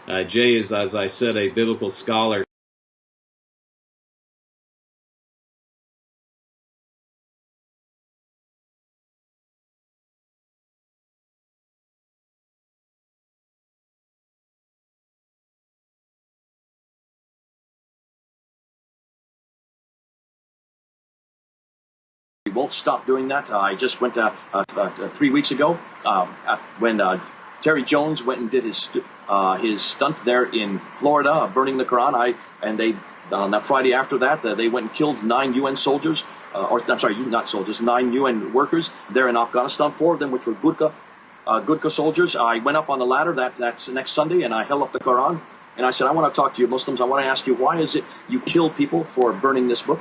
Jay is, as I said, a biblical scholar. We won't stop doing that. I just went 3 weeks ago when Terry Jones went and did his stunt there in Florida, burning the Quran. On that Friday after that, they went and killed 9 UN soldiers, not soldiers, 9 UN workers there in Afghanistan. 4 of them, which were Gurkha soldiers. I went up on the ladder that's next Sunday, and I held up the Quran, and I said, I want to talk to you Muslims. I want to ask you, why is it you kill people for burning this book?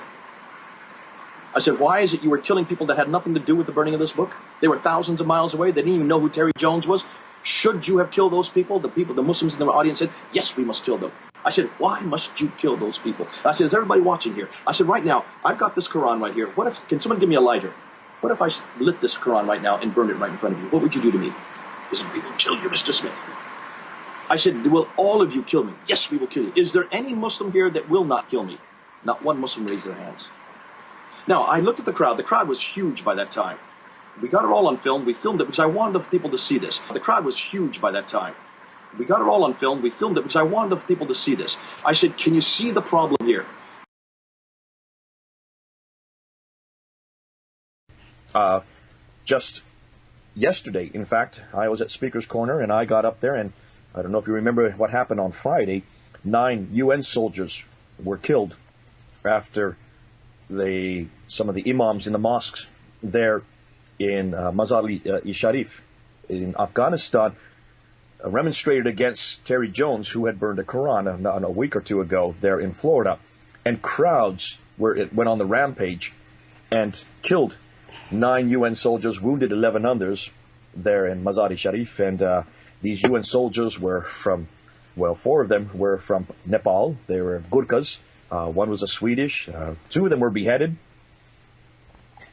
I said, why is it you were killing people that had nothing to do with the burning of this book? They were thousands of miles away. They didn't even know who Terry Jones was. Should you have killed those people? The Muslims in the audience said, yes, we must kill them. I said, why must you kill those people? I said, is everybody watching here? I said, right now, I've got this Quran right here. Can someone give me a lighter? What if I lit this Quran right now and burned it right in front of you? What would you do to me? He said, we will kill you, Mr. Smith. I said, will all of you kill me? Yes, we will kill you. Is there any Muslim here that will not kill me? Not one Muslim raised their hands. Now, I looked at the crowd. The crowd was huge by that time. We got it all on film. We filmed it because I wanted the people to see this. The crowd was huge by that time. We got it all on film. We filmed it because I wanted the people to see this. I said, can you see the problem here? Just yesterday, in fact, I was at Speaker's Corner, and I got up there, and I don't know if you remember what happened on Friday. 9 UN soldiers were killed after some of the imams in the mosques there in Mazar-e-Sharif in Afghanistan remonstrated against Terry Jones, who had burned a Quran a week or two ago there in Florida. And crowds went on the rampage and killed 9 UN soldiers, wounded 11 others there in Mazar-e-Sharif. And these UN soldiers were from, 4 of them were from Nepal. They were Gurkhas. One was a Swedish. 2 of them were beheaded.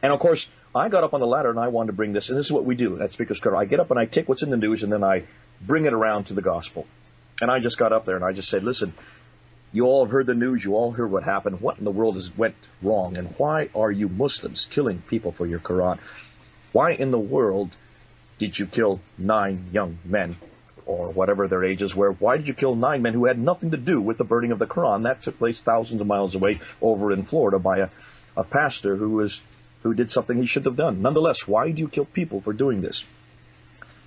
And, of course, I got up on the ladder and I wanted to bring this. And this is what we do at Speaker's Corner. I get up and I take what's in the news and then I bring it around to the gospel. And I just got up there and I just said, listen, you all have heard the news. You all heard what happened. What in the world went wrong? And why are you Muslims killing people for your Quran? Why in the world did you kill 9 young men, or whatever their ages were? Why did you kill 9 men who had nothing to do with the burning of the Quran? That took place thousands of miles away over in Florida by a pastor who did something he shouldn't have done. Nonetheless, why do you kill people for doing this?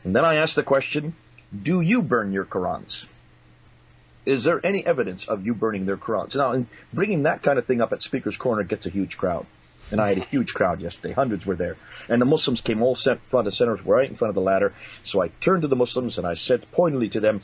And then I asked the question, do you burn your Qurans? Is there any evidence of you burning their Qurans? Now, in bringing that kind of thing up at Speaker's Corner gets a huge crowd. And I had a huge crowd yesterday. Hundreds were there. And the Muslims came all front and center, right in front of the ladder. So I turned to the Muslims and I said pointedly to them,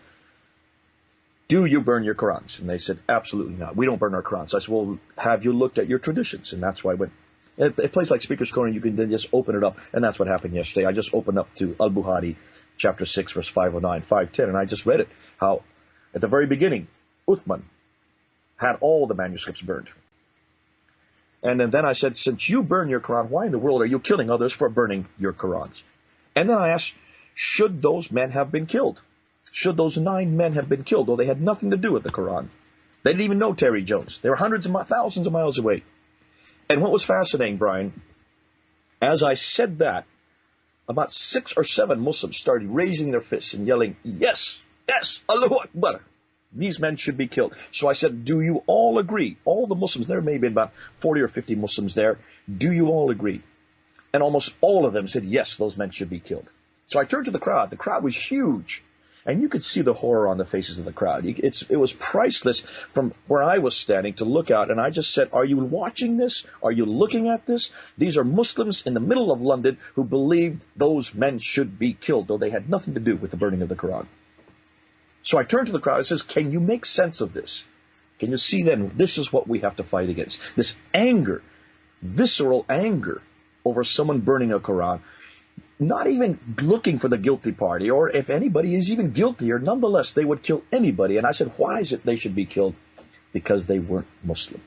do you burn your Qurans? And they said, absolutely not. We don't burn our Qurans. I said, well, have you looked at your traditions? And that's why I went. At a place like Speaker's Corner, you can then just open it up. And that's what happened yesterday. I just opened up to Al-Bukhari, chapter 6, verse 509, 510. And I just read it. How at the very beginning, Uthman had all the manuscripts burned. And then I said, since you burn your Quran, why in the world are you killing others for burning your Qurans? And then I asked, should those men have been killed? Should those 9 men have been killed, though they had nothing to do with the Quran? They didn't even know Terry Jones. They were thousands of miles away. And what was fascinating, Brian, as I said that, about 6 or 7 Muslims started raising their fists and yelling, yes, yes, Allahu Akbar. These men should be killed. So I said, do you all agree? All the Muslims, there may have been about 40 or 50 Muslims there. Do you all agree? And almost all of them said, yes, those men should be killed. So I turned to the crowd. The crowd was huge. And you could see the horror on the faces of the crowd. It was priceless from where I was standing to look out. And I just said, are you watching this? Are you looking at this? These are Muslims in the middle of London who believed those men should be killed, though they had nothing to do with the burning of the Quran. So I turned to the crowd and says, can you make sense of this? Can you see then this is what we have to fight against? This anger, visceral anger over someone burning a Quran, not even looking for the guilty party, or if anybody is even guiltier, nonetheless, they would kill anybody. And I said, why is it they should be killed? Because they weren't Muslim.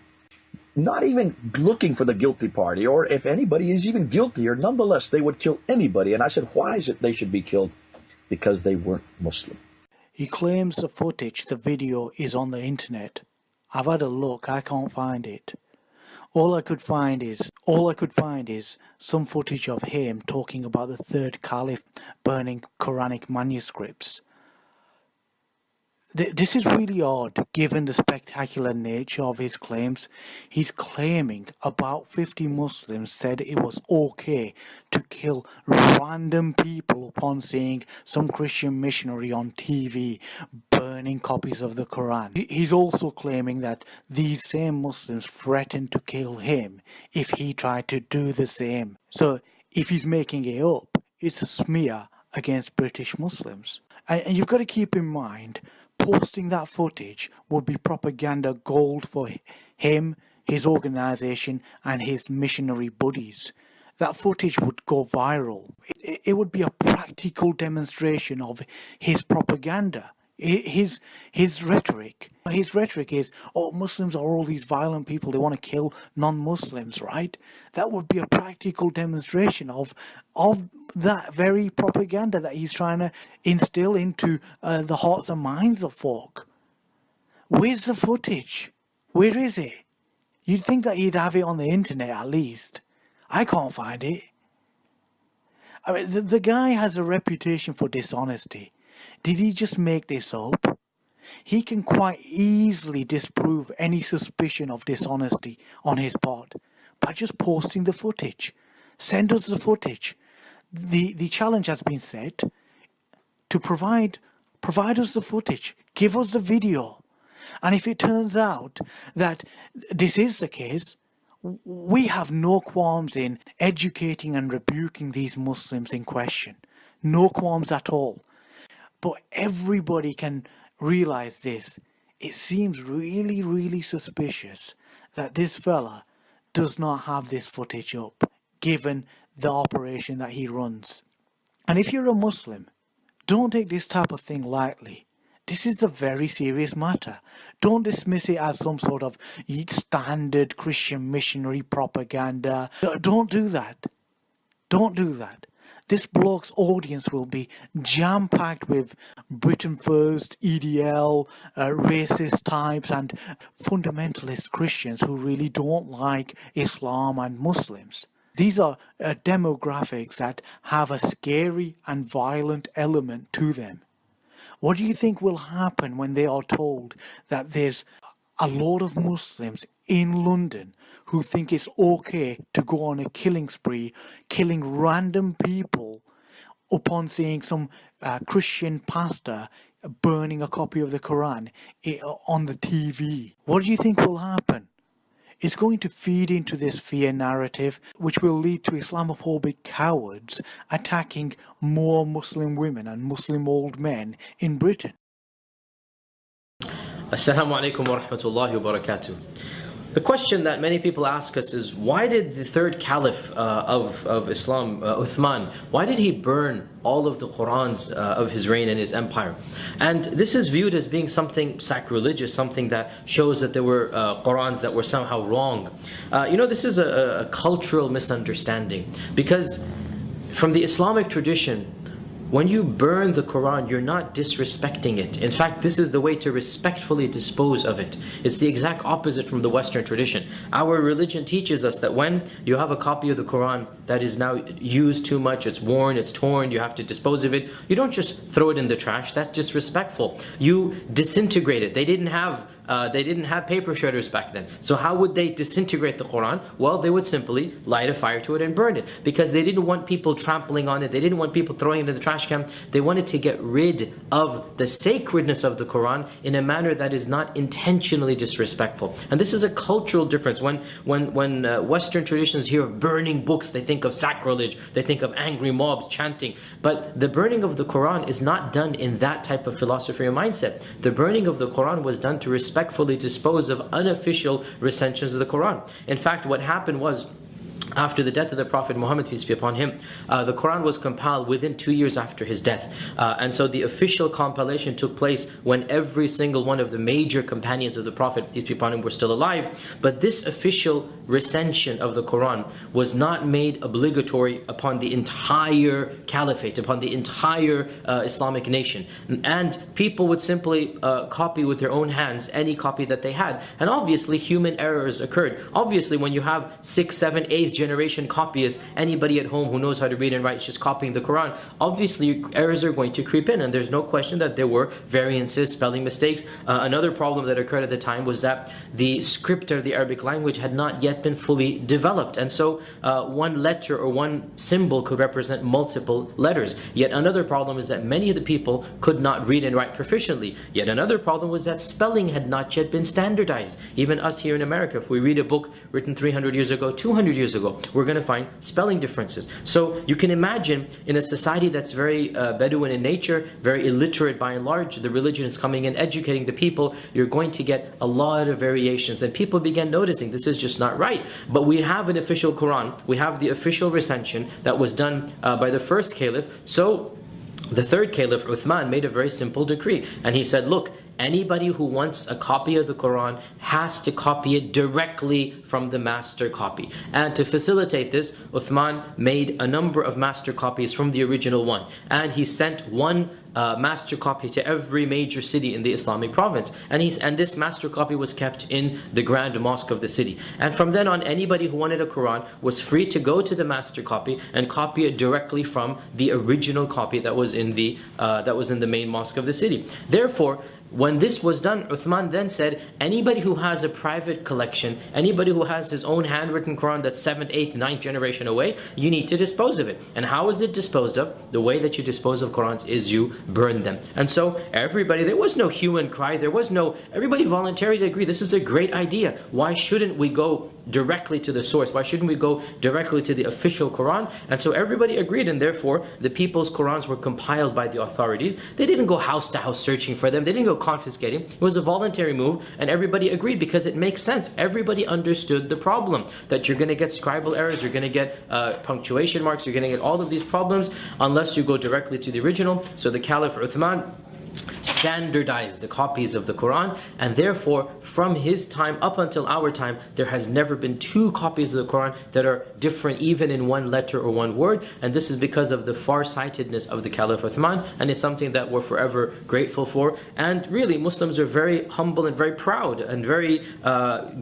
Not even looking for the guilty party, or if anybody is even guiltier, nonetheless, they would kill anybody. And I said, why is it they should be killed? Because they weren't Muslim. He claims the footage, the video, is on the internet. I've had a look, I can't find it. All I could find is some footage of him talking about the third caliph burning Quranic manuscripts. This is really odd, given the spectacular nature of his claims. He's claiming about 50 Muslims said it was okay to kill random people upon seeing some Christian missionary on TV burning copies of the Quran. He's also claiming that these same Muslims threatened to kill him if he tried to do the same. So if he's making it up, it's a smear against British Muslims. And you've got to keep in mind, posting that footage would be propaganda gold for him, his organisation and his missionary buddies. That footage would go viral. It would be a practical demonstration of his propaganda. His rhetoric. His rhetoric is, oh, Muslims are all these violent people, they want to kill non-Muslims, right? That would be a practical demonstration of that very propaganda that he's trying to instill into the hearts and minds of folk. Where's the footage? Where is it? You'd think that he'd have it on the internet at least. I can't find it. I mean, the guy has a reputation for dishonesty. Did he just make this up? He can quite easily disprove any suspicion of dishonesty on his part by just posting the footage. Send us the footage. The challenge has been set to provide us the footage. Give us the video. And if it turns out that this is the case, we have no qualms in educating and rebuking these Muslims in question. No qualms at all. But everybody can realize this. It seems really, really suspicious that this fella does not have this footage up, given the operation that he runs. And if you're a Muslim, don't take this type of thing lightly. This is a very serious matter. Don't dismiss it as some sort of standard Christian missionary propaganda. Don't do that. Don't do that. This blog's audience will be jam-packed with Britain First, EDL, racist types and fundamentalist Christians who really don't like Islam and Muslims. These are demographics that have a scary and violent element to them. What do you think will happen when they are told that there's a lot of Muslims in London who think it's okay to go on a killing spree, killing random people upon seeing some Christian pastor burning a copy of the Quran on the TV? What do you think will happen? It's going to feed into this fear narrative, which will lead to Islamophobic cowards attacking more Muslim women and Muslim old men in Britain. Assalamu alaikum wa rahmatullahi wa barakatuh. The question that many people ask us is, why did the third caliph of Islam, Uthman, why did he burn all of the Qurans of his reign and his empire? And this is viewed as being something sacrilegious, something that shows that there were Qurans that were somehow wrong. This is a cultural misunderstanding, because from the Islamic tradition, when you burn the Quran, you're not disrespecting it. In fact, this is the way to respectfully dispose of it. It's the exact opposite from the Western tradition. Our religion teaches us that when you have a copy of the Quran that is now used too much, it's worn, it's torn, you have to dispose of it, you don't just throw it in the trash. That's disrespectful. You disintegrate it. They didn't have paper shredders back then. So how would they disintegrate the Quran? Well, they would simply light a fire to it and burn it, because they didn't want people trampling on it. They didn't want people throwing it in the trash can. They wanted to get rid of the sacredness of the Quran in a manner that is not intentionally disrespectful. And this is a cultural difference. When Western traditions hear of burning books, they think of sacrilege, they think of angry mobs chanting. But the burning of the Quran is not done in that type of philosophy or mindset. The burning of the Quran was done to respectfully dispose of unofficial recensions of the Quran. In fact, what happened was, after the death of the Prophet Muhammad, peace be upon him, the Quran was compiled within 2 years after his death. And so the official compilation took place when every single one of the major companions of the Prophet, peace be upon him, were still alive. But this official recension of the Quran was not made obligatory upon the entire caliphate, upon the entire Islamic nation. And people would simply copy with their own hands any copy that they had. And obviously human errors occurred. Obviously when you have 6th, 7th, 8th generation copyists, anybody at home who knows how to read and write is just copying the Quran, obviously errors are going to creep in, and there's no question that there were variances, spelling mistakes. Another problem that occurred at the time was that the script of the Arabic language had not yet been fully developed, and so one letter or one symbol could represent multiple letters. Yet another problem is that many of the people could not read and write proficiently. Yet another problem was that spelling had not yet been standardized. Even us here in America, if we read a book written 300 years ago, 200 years ago, we're going to find spelling differences. So you can imagine in a society that's very Bedouin in nature, very illiterate by and large, the religion is coming in, educating the people, you're going to get a lot of variations, and people began noticing this is just not right. But we have an official Quran, we have the official recension that was done by the first caliph. So the third caliph, Uthman, made a very simple decree, and he said, look, anybody who wants a copy of the Quran has to copy it directly from the master copy. And to facilitate this, Uthman made a number of master copies from the original one, and he sent one master copy to every major city in the Islamic province, and this master copy was kept in the grand mosque of the city. And from then on, anybody who wanted a Quran was free to go to the master copy and copy it directly from the original copy that was in the main mosque of the city. Therefore, when this was done, Uthman then said, anybody who has a private collection, anybody who has his own handwritten Quran that's 7th, 8th, 9th generation away, you need to dispose of it. And how is it disposed of? The way that you dispose of Qurans is you burn them. And so everybody, there was no hue and cry, everybody voluntarily agreed, this is a great idea. Why shouldn't we go directly to the source? Why shouldn't we go directly to the official Quran? And so everybody agreed, and therefore the people's Qurans were compiled by the authorities. They didn't go house to house searching for them. They didn't go confiscating. It was a voluntary move, and everybody agreed because it makes sense. Everybody understood the problem, that you're going to get scribal errors, you're going to get punctuation marks, you're going to get all of these problems unless you go directly to the original. So the Caliph Uthman standardized the copies of the Quran, and therefore from his time up until our time there has never been two copies of the Quran that are different even in one letter or one word. And this is because of the far-sightedness of the Caliph Uthman, and it's something that we're forever grateful for. And really Muslims are very humble and very proud and very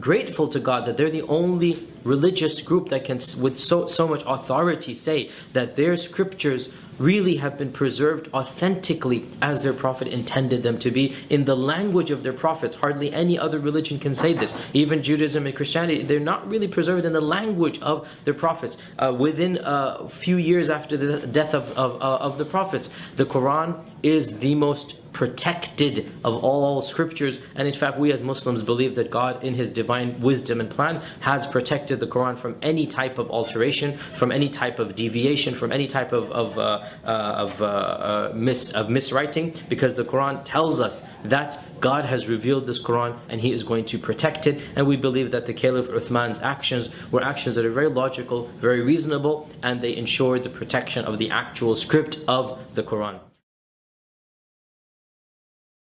grateful to God that they're the only religious group that can with so much authority say that their scriptures really have been preserved authentically as their Prophet intended them to be, in the language of their prophets. Hardly any other religion can say this. Even Judaism and Christianity, they're not really preserved in the language of their prophets. Within a few years after the death of the prophets, the Quran is the most protected of all scriptures, and in fact we as Muslims believe that God in His divine wisdom and plan has protected the Quran from any type of alteration, from any type of deviation, from any type of miswriting, because the Quran tells us that God has revealed this Quran and He is going to protect it. And we believe that the Caliph Uthman's actions were actions that are very logical, very reasonable, and they ensured the protection of the actual script of the Quran.